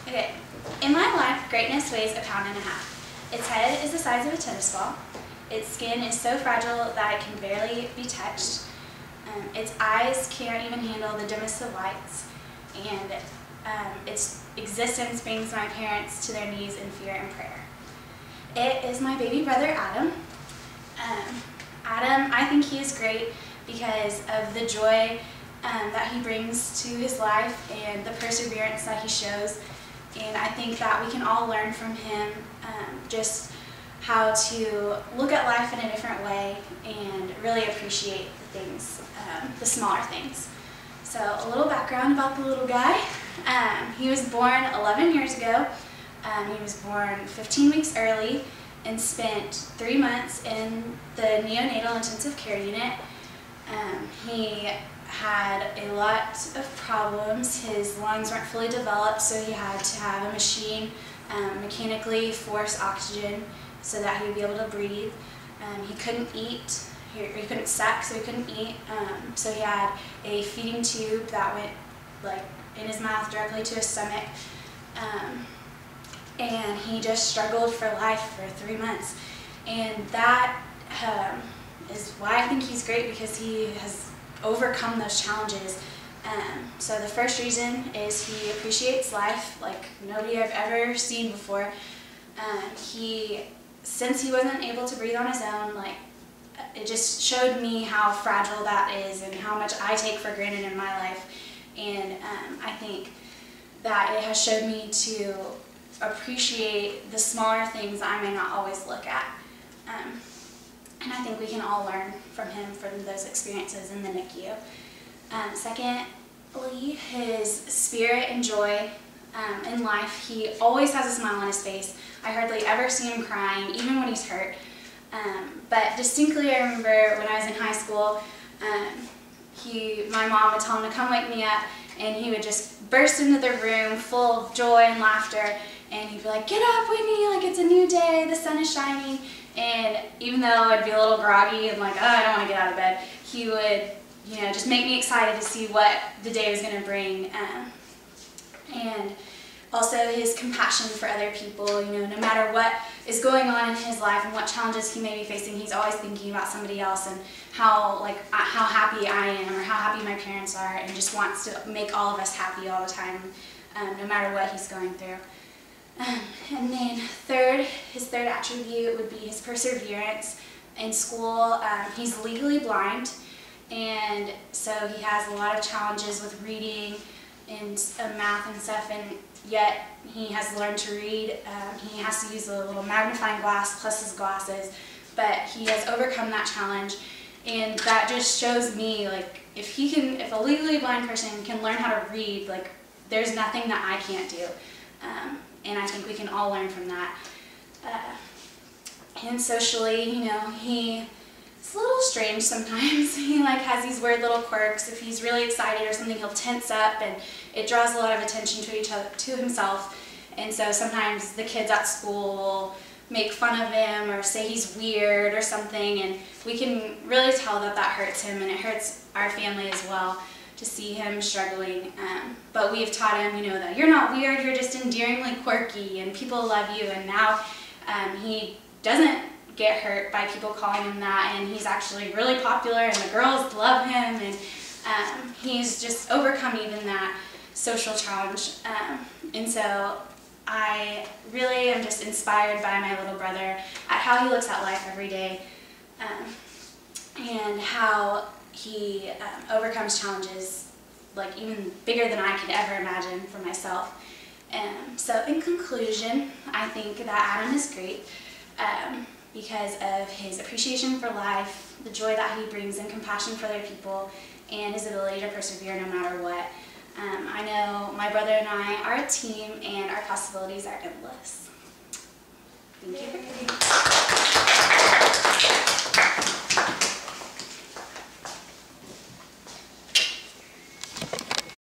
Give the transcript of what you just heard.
Okay, in my life, greatness weighs 1.5 pounds. Its head is the size of a tennis ball. Its skin is so fragile that it can barely be touched. Its eyes can't even handle the dimmest of lights. And its existence brings my parents to their knees in fear and prayer. It is my baby brother, Adam. Adam, I think he is great because of the joy that he brings to his life and the perseverance that he shows. And I think that we can all learn from him just how to look at life in a different way and really appreciate the things, the smaller things. So a little background about the little guy. He was born 11 years ago. He was born 15 weeks early and spent 3 months in the neonatal intensive care unit. He had a lot of problems. His lungs weren't fully developed, so he had to have a machine mechanically force oxygen so that he would be able to breathe. He couldn't eat, he couldn't suck, so he couldn't eat. So he had a feeding tube that went like in his mouth directly to his stomach. And he just struggled for life for 3 months. And that is why I think he's great, because he has overcome those challenges. So the first reason is he appreciates life like nobody I've ever seen before. Since he wasn't able to breathe on his own, it just showed me how fragile that is and how much I take for granted in my life. And I think that it has showed me to appreciate the smaller things I may not always look at. And I think we can all learn from him from those experiences in the NICU. Secondly, his spirit and joy in life. He always has a smile on his face. I hardly ever see him crying, even when he's hurt. But distinctly I remember when I was in high school, my mom would tell him to come wake me up, and he would just burst into the room full of joy and laughter, and he'd be like, "Get up, Whitney, like it's a new day, the sun is shining." And even though I'd be a little groggy and like, "Oh, I don't want to get out of bed," he would, just make me excited to see what the day was going to bring. And also his compassion for other people, no matter what is going on in his life and what challenges he may be facing, he's always thinking about somebody else and how happy I am or how happy my parents are, and just wants to make all of us happy all the time, no matter what he's going through. And then his third attribute would be his perseverance in school. He's legally blind, and so he has a lot of challenges with reading and math and stuff, and yet he has learned to read. He has to use a little magnifying glass plus his glasses, but he has overcome that challenge, and that just shows me if a legally blind person can learn how to read, there's nothing that I can't do. And I think we can all learn from that. And socially, he's a little strange sometimes. He has these weird little quirks. If he's really excited or something, he'll tense up, and it draws a lot of attention to himself. And so sometimes the kids at school will make fun of him or say he's weird or something, and we can really tell that hurts him, and it hurts our family as well to see him struggling. But we've taught him, that you're not weird, you're just endearingly quirky, and people love you. And now he doesn't get hurt by people calling him that, and he's actually really popular, and the girls love him, and he's just overcome even that social challenge. And so I really am just inspired by my little brother at how he looks at life every day, and how he overcomes challenges even bigger than I could ever imagine for myself. So in conclusion, I think that Adam is great because of his appreciation for life, the joy that he brings, and compassion for other people, and his ability to persevere no matter what. I know my brother and I are a team, and our possibilities are endless. Thank you.